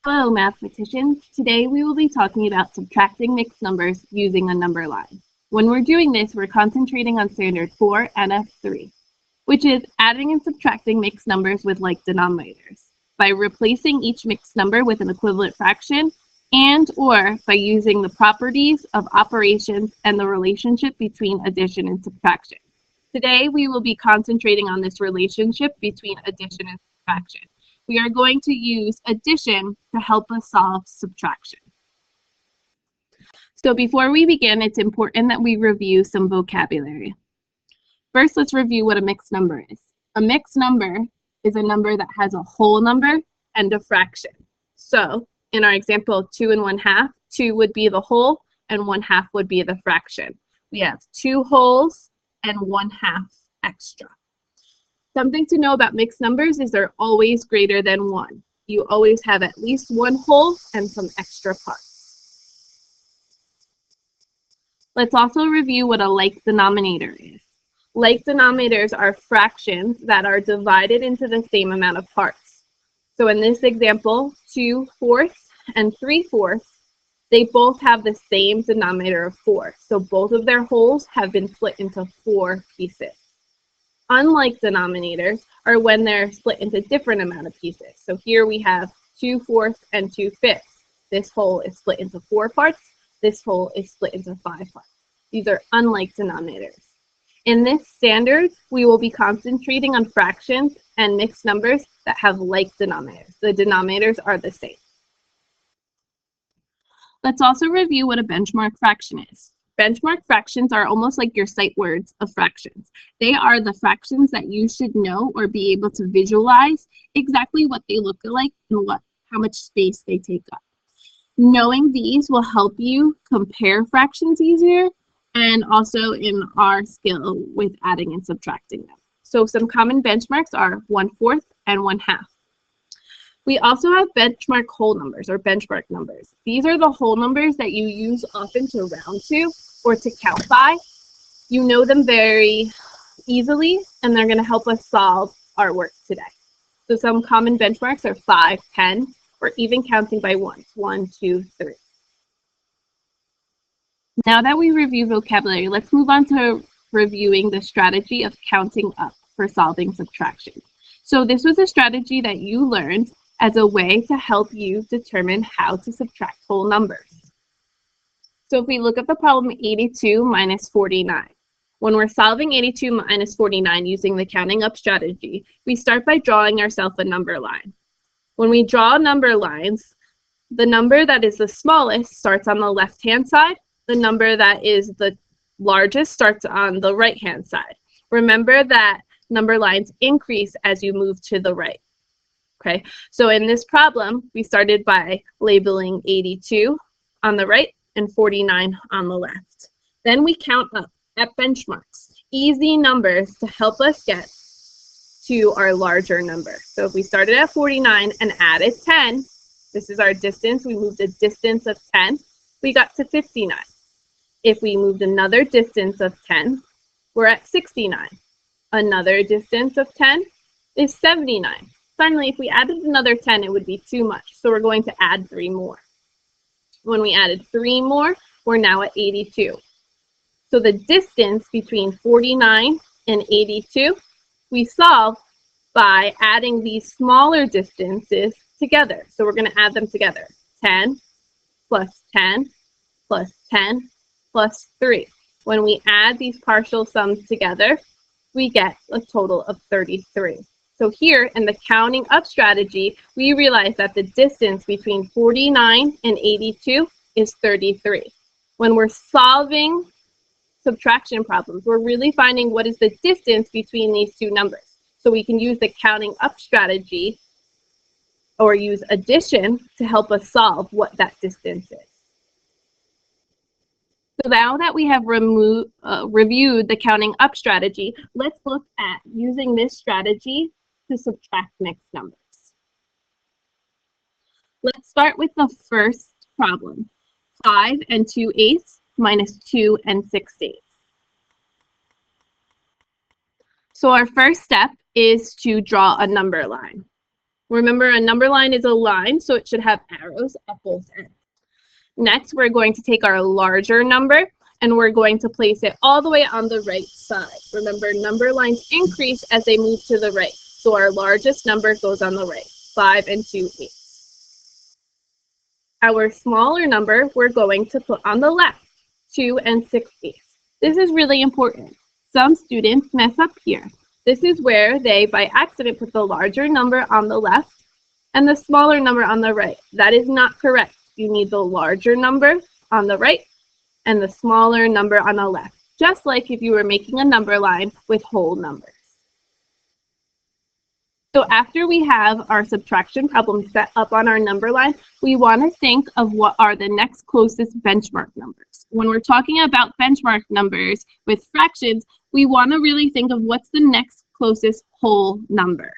Hello, mathematicians. Today we will be talking about subtracting mixed numbers using a number line. When we're doing this, we're concentrating on standard 4 and F3, which is adding and subtracting mixed numbers with like denominators by replacing each mixed number with an equivalent fraction and or by using the properties of operations and the relationship between addition and subtraction. Today we will be concentrating on this relationship between addition and subtraction. We are going to use addition to help us solve subtraction. So before we begin, it's important that we review some vocabulary. First, let's review what a mixed number is. A mixed number is a number that has a whole number and a fraction. So in our example, 2 1/2, 2 would be the whole and 1/2 would be the fraction. We have 2 wholes and 1/2 extra. Something to know about mixed numbers is they're always greater than 1. You always have at least 1 whole and some extra parts. Let's also review what a like denominator is. Like denominators are fractions that are divided into the same amount of parts. So in this example, 2/4 and 3/4, they both have the same denominator of 4. So both of their wholes have been split into 4 pieces. Unlike denominators are when they're split into different amount of pieces. So here we have 2/4 and 2/5. This whole is split into 4 parts. This whole is split into 5 parts. These are unlike denominators. In this standard, we will be concentrating on fractions and mixed numbers that have like denominators. The denominators are the same. Let's also review what a benchmark fraction is. Benchmark fractions are almost like your sight words of fractions. They are the fractions that you should know or be able to visualize exactly what they look like and how much space they take up. Knowing these will help you compare fractions easier and also in our skill with adding and subtracting them. So some common benchmarks are 1/4 and 1/2. We also have benchmark whole numbers or benchmark numbers. These are the whole numbers that you use often to round to or to count by. You know them very easily and they're going to help us solve our work today. So some common benchmarks are 5, 10, or even counting by ones, 1, 2, 3. Now that we review vocabulary, let's move on to reviewing the strategy of counting up for solving subtraction. So this was a strategy that you learned as a way to help you determine how to subtract whole numbers. So if we look at the problem 82 minus 49, when we're solving 82 minus 49 using the counting up strategy, we start by drawing ourselves a number line. When we draw number lines, the number that is the smallest starts on the left-hand side. The number that is the largest starts on the right-hand side. Remember that number lines increase as you move to the right. Okay, so in this problem, we started by labeling 82 on the right and 49 on the left. Then we count up at benchmarks, easy numbers to help us get to our larger number. So if we started at 49 and added 10, this is our distance. We moved a distance of 10. We got to 59. If we moved another distance of 10, we're at 69. Another distance of 10 is 79. Finally, if we added another 10, it would be too much. So we're going to add 3 more. When we added 3 more, we're now at 82. So the distance between 49 and 82, we solve by adding these smaller distances together. So we're going to add them together. 10 plus 10 plus 10 plus 3. When we add these partial sums together, we get a total of 33. So here in the counting up strategy, we realize that the distance between 49 and 82 is 33. When we're solving subtraction problems, we're really finding what is the distance between these two numbers. So we can use the counting up strategy or use addition to help us solve what that distance is. So now that we have reviewed the counting up strategy, let's look at using this strategy to subtract mixed numbers. Let's start with the first problem, 5 2/8 minus 2 6/8. So our first step is to draw a number line. Remember, a number line is a line, so it should have arrows at both ends. Next, we're going to take our larger number and we're going to place it all the way on the right side. Remember, number lines increase as they move to the right. So our largest number goes on the right, 5 and 2/8. Our smaller number, we're going to put on the left, 2 and 6/8. This is really important. Some students mess up here. This is where they, by accident, put the larger number on the left and the smaller number on the right. That is not correct. You need the larger number on the right and the smaller number on the left, just like if you were making a number line with whole numbers. So after we have our subtraction problem set up on our number line, we want to think of what are the next closest benchmark numbers. When we're talking about benchmark numbers with fractions, we want to really think of what's the next closest whole number.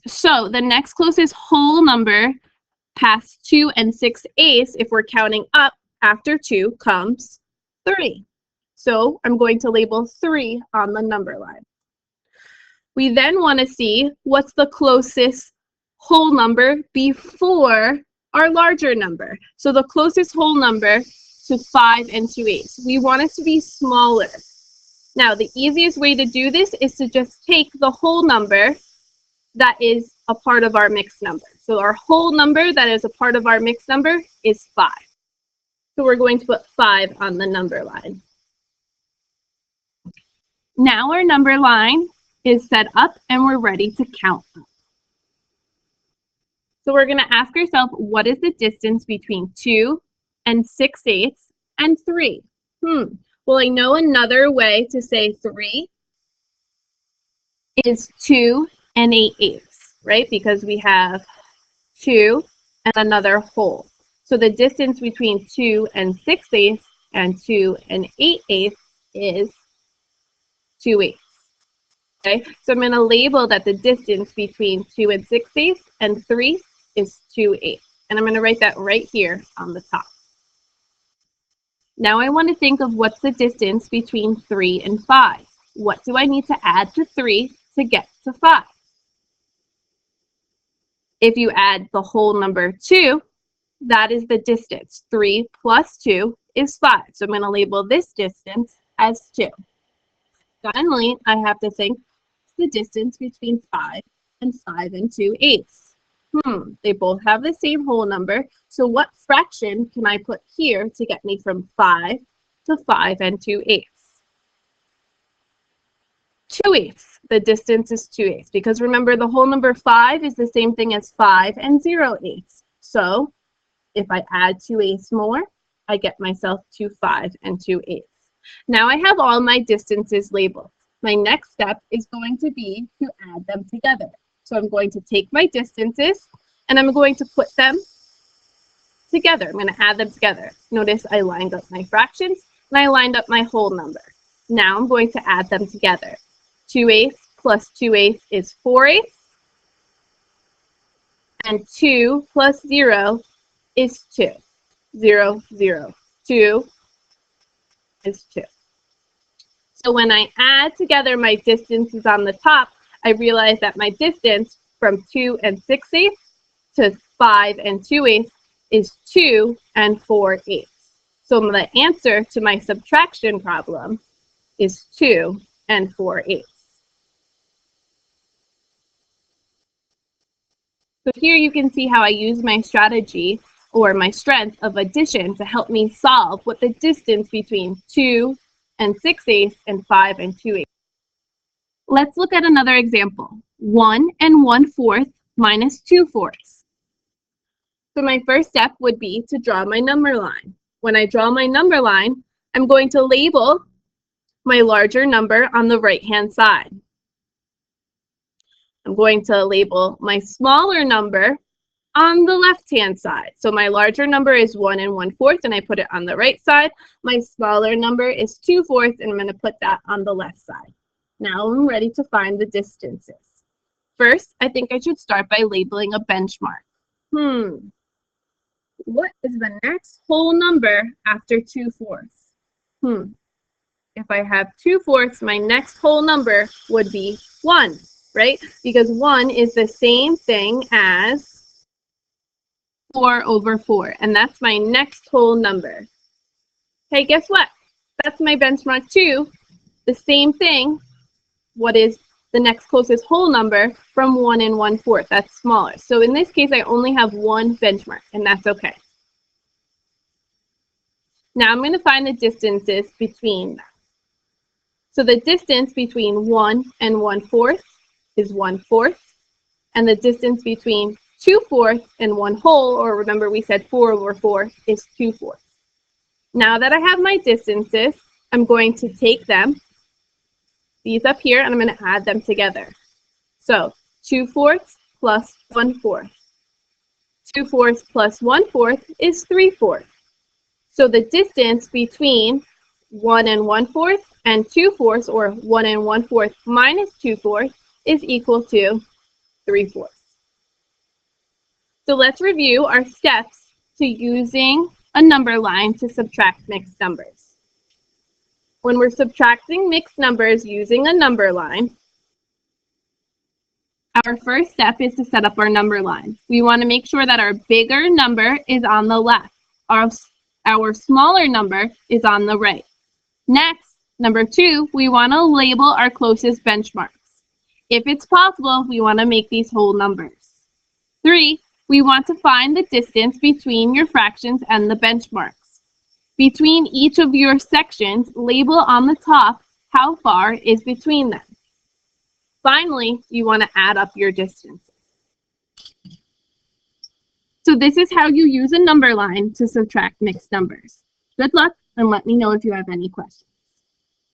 So the next closest whole number past 2 and 6/8, if we're counting up after 2, comes 3. So I'm going to label 3 on the number line. We then want to see what's the closest whole number before our larger number. So the closest whole number to 5 and 2/8. We want it to be smaller. Now, the easiest way to do this is to just take the whole number that is a part of our mixed number. So our whole number that is a part of our mixed number is 5. So we're going to put 5 on the number line. Now our number line is set up and we're ready to count up. So we're going to ask ourselves, what is the distance between 2 and 6/8 and 3? Well, I know another way to say 3 is 2 and 8/8, right? Because we have 2 and another whole. So the distance between 2 and 6/8 and 2 and 8/8 is 2/8. Okay, so I'm going to label that the distance between 2 and 6/8 and 3 is 2/8. And I'm going to write that right here on the top. Now I want to think of what's the distance between 3 and 5. What do I need to add to 3 to get to 5? If you add the whole number 2, that is the distance. 3 plus 2 is 5. So I'm going to label this distance as 2. Finally, I have to think the distance between 5 and 2/8. They both have the same whole number. So what fraction can I put here to get me from 5 to 5 and 2/8? 2/8. The distance is 2/8 because remember the whole number 5 is the same thing as 5 and 0/8. So if I add 2/8 more, I get myself to 5 and 2/8. Now I have all my distances labeled. My next step is going to be to add them together. So I'm going to take my distances and I'm going to put them together. I'm going to add them together. Notice I lined up my fractions and I lined up my whole number. Now I'm going to add them together. 2/8 plus 2/8 is 4/8. And 2 plus 0 is 2. 0, 0. 2 is 2. So when I add together my distances on the top, I realize that my distance from 2 and 6/8 to 5 and 2/8 is 2 and 4/8. So the answer to my subtraction problem is 2 and 4/8. So here you can see how I use my strategy or my strength of addition to help me solve what the distance between 2 and 6/8 and 5 and 2/8. Let's look at another example. 1 and 1/4 minus 2/4. So my first step would be to draw my number line. When I draw my number line, I'm going to label my larger number on the right-hand side. I'm going to label my smaller number on the left-hand side. So my larger number is 1 and 1/4, and I put it on the right side. My smaller number is 2/4, and I'm going to put that on the left side. Now I'm ready to find the distances. First, I think I should start by labeling a benchmark. What is the next whole number after 2/4? If I have 2/4, my next whole number would be 1, right? Because 1 is the same thing as 4 over 4, and that's my next whole number. Hey, guess what? That's my benchmark too. The same thing. What is the next closest whole number from 1 and 1/4? That's smaller. So in this case, I only have one benchmark, and that's okay. Now I'm going to find the distances between them. So the distance between 1 and 1/4 is 1/4, and the distance between 2/4 and 1 whole, or remember we said 4 over 4, is 2/4. Now that I have my distances, I'm going to take them, these up here, and I'm going to add them together. So 2/4 plus 1/4. 2/4 plus 1/4 is 3/4. So the distance between 1 and 1/4 and 2/4, or 1 and 1/4 minus 2/4, is equal to 3/4. So let's review our steps to using a number line to subtract mixed numbers. When we're subtracting mixed numbers using a number line, our first step is to set up our number line. We want to make sure that our bigger number is on the left. Our smaller number is on the right. Next, number 2, we want to label our closest benchmarks. If it's possible, we want to make these whole numbers. 3, we want to find the distance between your fractions and the benchmarks. Between each of your sections, label on the top how far is between them. Finally, you want to add up your distances. So this is how you use a number line to subtract mixed numbers. Good luck, and let me know if you have any questions.